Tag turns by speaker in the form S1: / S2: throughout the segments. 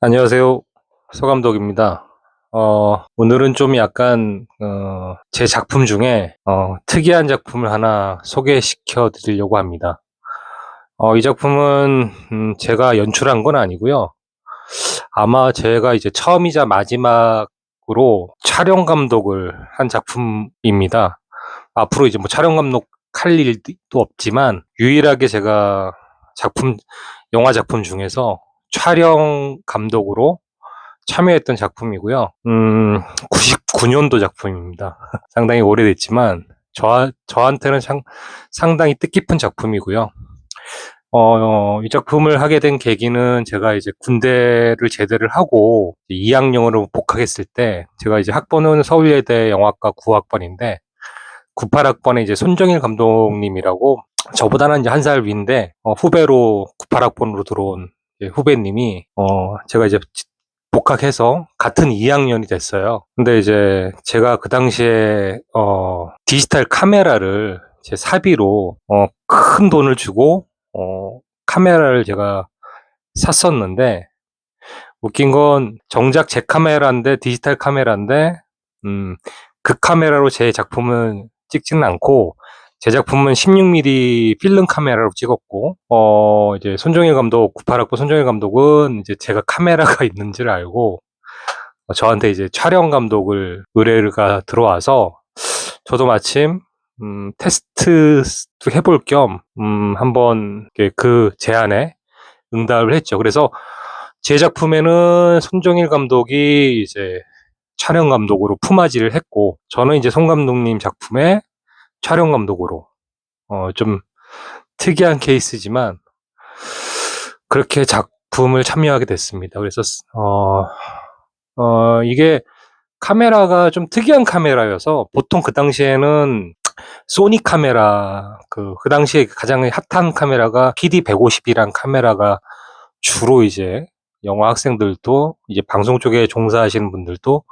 S1: 안녕하세요. 서감독입니다. 오늘은 좀 약간, 제 작품 중에, 특이한 작품을 하나 소개시켜 드리려고 합니다. 이 작품은, 제가 연출한 건 아니고요. 아마 제가 이제 처음이자 마지막으로 촬영 감독을 한 작품입니다. 앞으로 이제 뭐 촬영 감독 할 일도 없지만, 유일하게 제가 작품, 영화 작품 중에서 촬영 감독으로 참여했던 작품이고요. 99년도 작품입니다. 상당히 오래됐지만 저한테는 상당히 뜻깊은 작품이고요. 이 작품을 하게 된 계기는 제가 이제 군대를 제대를 하고 2학년으로 복학했을 때, 제가 이제 학번은 서울예대 영화과 9학번인데 98학번에 이제 손정일 감독님이라고, 저보다는 이제 한 살 위인데 후배로 98학번으로 들어온 후배님이, 제가 이제 복학해서 같은 2학년이 됐어요. 근데 이제 제가 그 당시에 디지털 카메라를 제 사비로 큰 돈을 주고 카메라를 제가 샀었는데, 웃긴 건 정작 제 카메라인데, 디지털 카메라인데, 그 카메라로 제 작품은 찍지는 않고 제 작품은 16mm 필름 카메라로 찍었고, 이제 손정일 감독, 98학번 손정일 감독은 이제 제가 카메라가 있는 줄 알고 저한테 이제 촬영 감독을 의뢰가 들어와서, 저도 마침 테스트 해볼 겸 한번 그 제안에 응답을 했죠. 그래서 제 작품에는 손정일 감독이 이제 촬영 감독으로 품앗이를 했고, 저는 이제 손 감독님 작품에 촬영 감독으로, 좀 특이한 케이스지만 그렇게 작품을 참여하게 됐습니다. 그래서 이게 카메라가 좀 특이한 카메라여서, 보통 그 당시에는 소니 카메라, 그 당시에 가장 핫한 카메라가 PD150이란 카메라가 주로 이제 영화 학생들도, 이제 방송 쪽에 종사하시는 분들도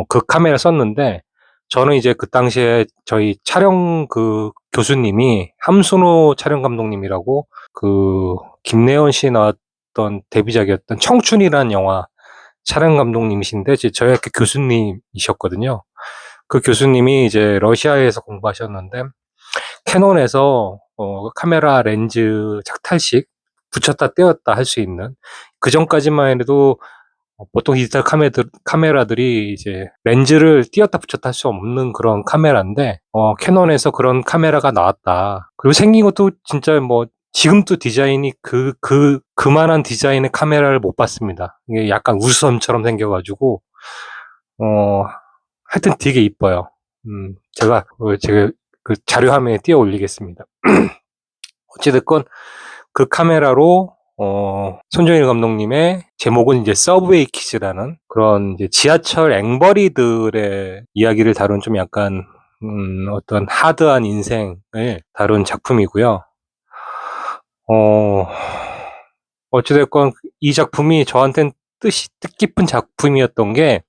S1: 그 카메라 썼는데, 저는 이제 그 당시에 저희 촬영 교수님이 함순호 촬영 감독님이라고, 김래원 씨 나왔던 데뷔작이었던 청춘이라는 영화 촬영 감독님이신데, 저희 학교 교수님이셨거든요. 그 교수님이 이제 러시아에서 공부하셨는데, 캐논에서 카메라 렌즈 작탈식 붙였다 떼었다 할 수 있는, 그 전까지만 해도 보통 디지털 카메라들이 이제 렌즈를 띄었다 붙였다 할 수 없는 그런 카메라인데, 캐논에서 그런 카메라가 나왔다. 그리고 생긴 것도 진짜 뭐 지금도 디자인이 그만한 디자인의 카메라를 못 봤습니다. 이게 약간 우수섬처럼 생겨가지고, 하여튼 되게 이뻐요. 제가 그 자료화면에 띄워 올리겠습니다. 어찌됐건 그 카메라로 손정일 감독님의 제목은 이제 서브웨이 키즈라는, 그런 이제 지하철 앵벌이들의 이야기를 다룬, 좀 약간 어떤 하드한 인생을 다룬 작품이고요. 어찌됐건 이 작품이 저한테는 뜻깊은 작품이었던 게,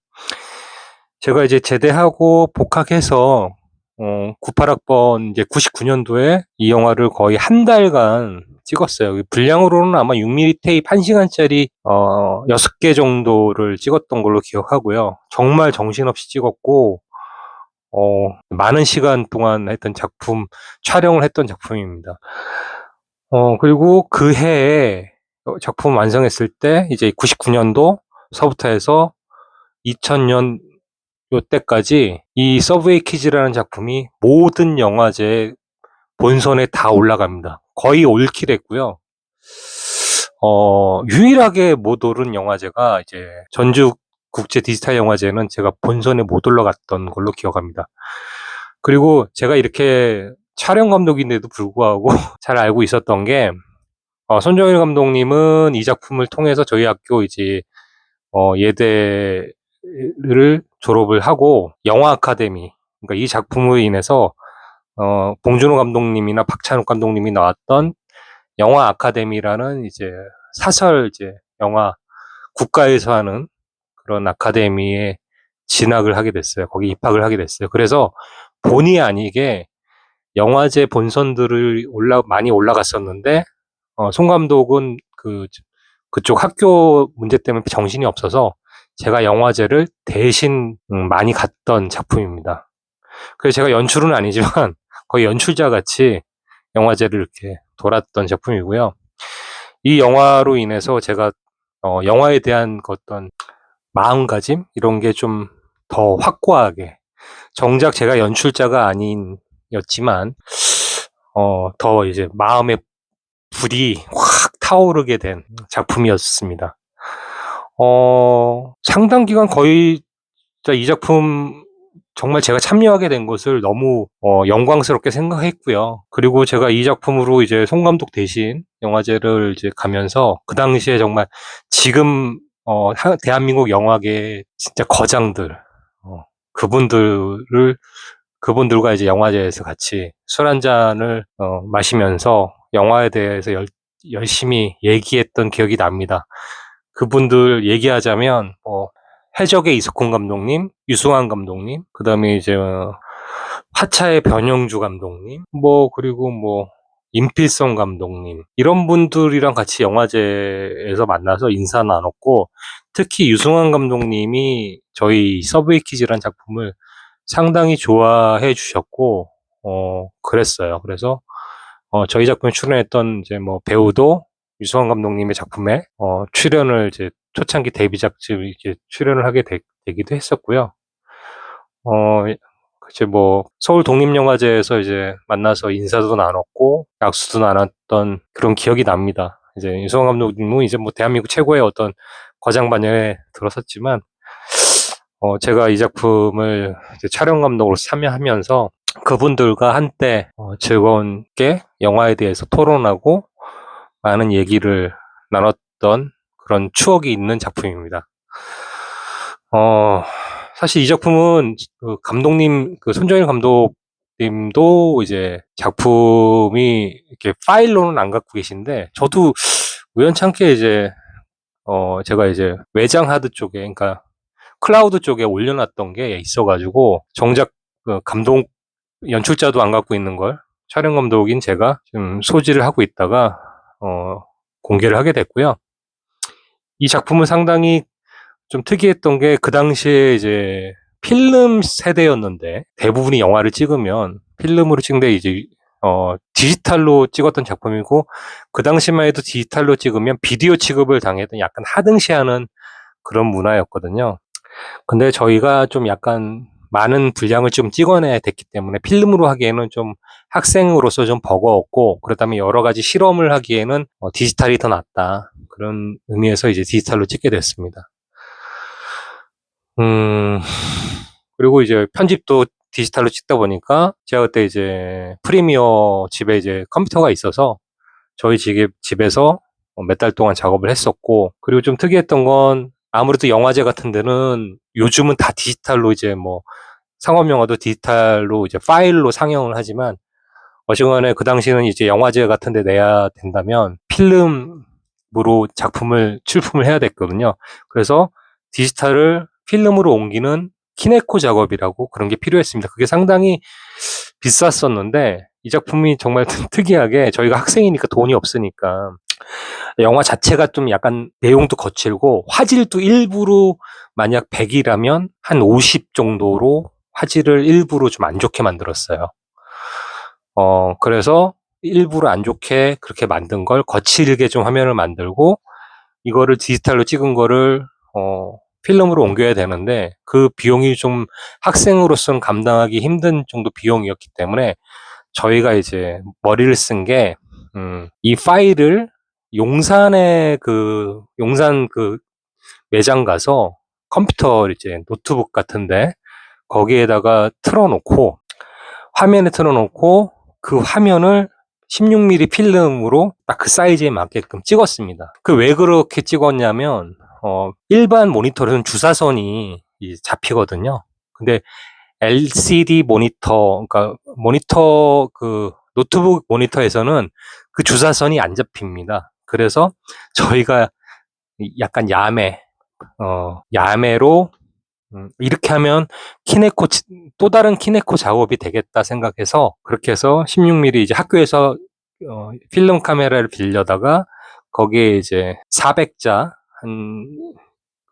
S1: 제가 이제 제대하고 복학해서 98학번 이제 99년도에 이 영화를 거의 한 달간 찍었어요. 분량으로는 아마 6mm 테이프 1시간짜리 6개 정도를 찍었던 걸로 기억하고요. 정말 정신없이 찍었고, 많은 시간 동안 촬영을 했던 작품입니다. 그리고 그 해에 작품 완성했을 때, 이제 99년도서부터 해서 2000년 요때까지 이 서브웨이 키즈라는 작품이 모든 영화제 본선에 다 올라갑니다. 거의 올킬했고요. 유일하게 못 오른 영화제가 이제 전주 국제 디지털 영화제는 제가 본선에 못 올라갔던 걸로 기억합니다. 그리고 제가 이렇게 촬영 감독인데도 불구하고 잘 알고 있었던 게, 손정일 감독님은 이 작품을 통해서 저희 학교 이제 예대를 졸업을 하고 영화 아카데미, 그러니까 이 작품으로 인해서 봉준호 감독님이나 박찬욱 감독님이 나왔던 영화 아카데미라는 이제 사설 이제 영화 국가에서 하는 그런 아카데미에 진학을 하게 됐어요. 거기 입학을 하게 됐어요. 그래서 본의 아니게 영화제 본선들을 많이 올라갔었는데, 송 감독은 그 그쪽 학교 문제 때문에 정신이 없어서 제가 영화제를 대신 많이 갔던 작품입니다. 그래서 제가 연출은 아니지만 거의 연출자 같이 영화제를 이렇게 돌았던 작품이고요. 이 영화로 인해서 제가 영화에 대한 어떤 마음가짐 이런 게 좀 더 확고하게, 정작 제가 연출자가 아닌였지만 더 이제 마음의 불이 확 타오르게 된 작품이었습니다. 상당 기간 거의 이 작품 정말 제가 참여하게 된 것을 너무 영광스럽게 생각했고요. 그리고 제가 이 작품으로 이제 송 감독 대신 영화제를 이제 가면서 그 당시에 정말 지금 대한민국 영화계 진짜 거장들, 그분들과 이제 영화제에서 같이 술 한 잔을 마시면서 영화에 대해서 열심히 얘기했던 기억이 납니다. 그분들 얘기하자면 해적의 이석훈 감독님, 유승환 감독님, 그다음에 이제 화차의 변영주 감독님, 그리고 임필성 감독님, 이런 분들이랑 같이 영화제에서 만나서 인사 나눴고, 특히 유승환 감독님이 저희 서브웨이 키즈라는 작품을 상당히 좋아해 주셨고, 그랬어요. 그래서 저희 작품에 출연했던 이제 배우도 유승환 감독님의 작품에 출연을 이제 초창기 데뷔작쯤 이제 출연을 하게 되기도 했었고요. 이제 서울 독립영화제에서 이제 만나서 인사도 나눴고 약수도 나눴던 그런 기억이 납니다. 이제 유승환 감독님은 이제 대한민국 최고의 어떤 과장반열에 들어섰지만 제가 이 작품을 이제 촬영 감독으로 참여하면서 그분들과 한때 즐거운게 영화에 대해서 토론하고 많은 얘기를 나눴던 그런 추억이 있는 작품입니다. 사실 이 작품은 그 감독님, 그 손정일 감독님도 이제 작품이 이렇게 파일로는 안 갖고 계신데, 저도 우연찮게 이제 제가 이제 외장 하드 쪽에, 그러니까 클라우드 쪽에 올려놨던 게 있어가지고, 정작 그 연출자도 안 갖고 있는 걸 촬영 감독인 제가 좀 소지를 하고 있다가 공개를 하게 됐고요. 이 작품은 상당히 좀 특이했던 게, 그 당시에 이제 필름 세대였는데 대부분이 영화를 찍으면 필름으로 찍는데 이제 디지털로 찍었던 작품이고, 그 당시만 해도 디지털로 찍으면 비디오 취급을 당했던 약간 하등시하는 그런 문화였거든요. 근데 저희가 좀 약간 많은 분량을 좀 찍어내야 됐기 때문에 필름으로 하기에는 좀 학생으로서 좀 버거웠고, 그렇다면 여러 가지 실험을 하기에는 디지털이 더 낫다, 그런 의미에서 이제 디지털로 찍게 됐습니다. 그리고 이제 편집도 디지털로 찍다 보니까 제가 그때 이제 프리미어 집에 이제 컴퓨터가 있어서 저희 집에서 몇 달 동안 작업을 했었고, 그리고 좀 특이했던 건 아무래도 영화제 같은 데는 요즘은 다 디지털로 이제 상업영화도 디지털로 이제 파일로 상영을 하지만, 어쨌거나 그 당시에는 이제 영화제 같은 데 내야 된다면 필름으로 작품을 출품을 해야 됐거든요. 그래서 디지털을 필름으로 옮기는 키네코 작업이라고 그런 게 필요했습니다. 그게 상당히 비쌌었는데, 이 작품이 정말 특이하게 저희가 학생이니까 돈이 없으니까 영화 자체가 좀 약간 내용도 거칠고 화질도 일부러 만약 100이라면 한 50 정도로 화질을 일부러 좀 안 좋게 만들었어요. 그래서 일부러 안 좋게 그렇게 만든 걸 거칠게 좀 화면을 만들고, 이거를 디지털로 찍은 거를 필름으로 옮겨야 되는데, 그 비용이 좀 학생으로서는 감당하기 힘든 정도 비용이었기 때문에 저희가 이제 머리를 쓴 게, 이 파일을 용산 그 매장 가서 컴퓨터 이제 노트북 같은데 거기에다가 화면에 틀어놓고 그 화면을 16mm 필름으로 딱 그 사이즈에 맞게끔 찍었습니다. 왜 그렇게 찍었냐면, 일반 모니터로는 주사선이 잡히거든요. 근데 LCD 모니터, 그러니까 노트북 모니터에서는 그 주사선이 안 잡힙니다. 그래서 저희가 약간 야매로 이렇게 하면 또 다른 키네코 작업이 되겠다 생각해서, 그렇게 해서 16mm 이제 학교에서 필름 카메라를 빌려다가 거기에 이제 400자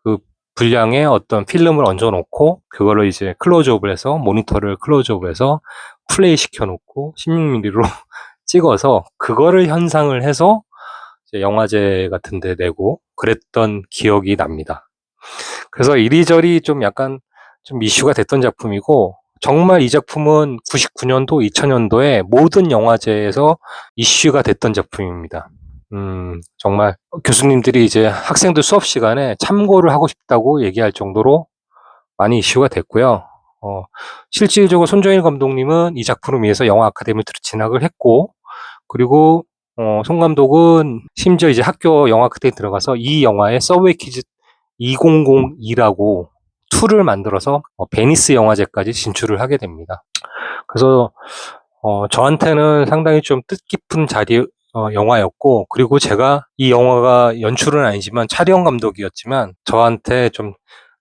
S1: 그 분량의 어떤 필름을 얹어 놓고 그거를 이제 클로즈업을 해서 모니터를 클로즈업을 해서 플레이 시켜 놓고 16mm로 찍어서 그거를 현상을 해서 이제 영화제 같은 데 내고 그랬던 기억이 납니다. 그래서 이리저리 좀 약간 좀 이슈가 됐던 작품이고 정말 이 작품은 99년도, 2000년도에 모든 영화제에서 이슈가 됐던 작품입니다. 정말 교수님들이 이제 학생들 수업 시간에 참고를 하고 싶다고 얘기할 정도로 많이 이슈가 됐고요. 실질적으로 손정일 감독님은 이 작품을 위해서 영화 아카데미를 진학을 했고, 그리고 손 감독은 심지어 이제 학교 영화 아카데미 들어가서 이 영화의 서브웨이 키즈 2002라고 2를 만들어서 베니스 영화제까지 진출을 하게 됩니다. 그래서 저한테는 상당히 좀 뜻깊은 영화였고, 그리고 제가 이 영화가 연출은 아니지만 촬영 감독이었지만 저한테 좀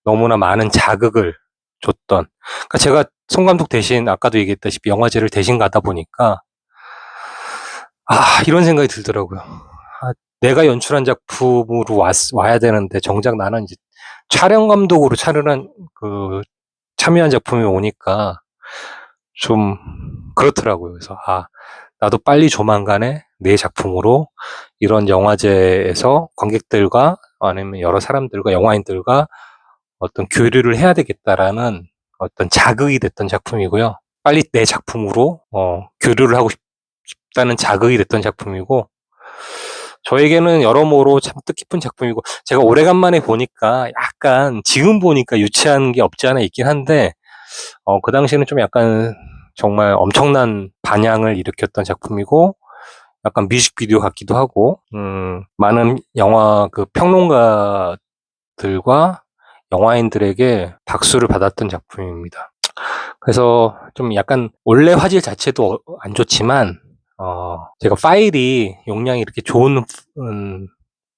S1: 너무나 많은 자극을 줬던, 그러니까 제가 손 감독 대신 아까도 얘기했다시피 영화제를 대신 가다 보니까 이런 생각이 들더라고요. 내가 연출한 작품으로 와야 되는데 정작 나는 이제 촬영 감독으로 참여한 작품이 오니까 좀 그렇더라고요. 그래서 나도 빨리 조만간에 내 작품으로 이런 영화제에서 관객들과 아니면 여러 사람들과 영화인들과 어떤 교류를 해야 되겠다라는 어떤 자극이 됐던 작품이고요. 빨리 내 작품으로 교류를 하고 싶다는 자극이 됐던 작품이고, 저에게는 여러모로 참 뜻깊은 작품이고, 제가 오래간만에 보니까 약간 지금 보니까 유치한 게 없지 않아 있긴 한데 그 당시에는 좀 약간 정말 엄청난 반향을 일으켰던 작품이고, 약간 뮤직비디오 같기도 하고, 많은 영화 평론가들과 영화인들에게 박수를 받았던 작품입니다. 그래서 좀 약간 원래 화질 자체도 안 좋지만 제가 용량이 이렇게 좋은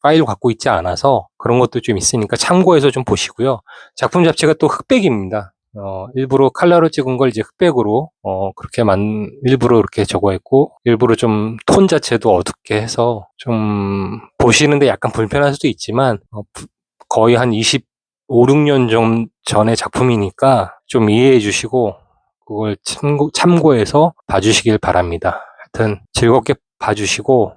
S1: 파일을 갖고 있지 않아서 그런 것도 좀 있으니까 참고해서 좀 보시고요. 작품 자체가 또 흑백입니다. 일부러 컬러로 찍은 걸 이제 흑백으로 일부러 이렇게 적어있고, 일부러 좀 톤 자체도 어둡게 해서 좀 보시는데 약간 불편할 수도 있지만 거의 한 25, 6년 전의 작품이니까 좀 이해해 주시고 그걸 참고해서 봐주시길 바랍니다. 하여튼 즐겁게 봐주시고,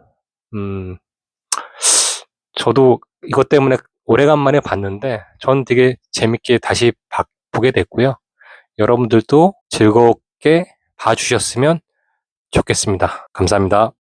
S1: 저도 이것 때문에 오래간만에 봤는데 전 되게 재밌게 다시 보게 됐고요. 여러분들도 즐겁게 봐주셨으면 좋겠습니다. 감사합니다.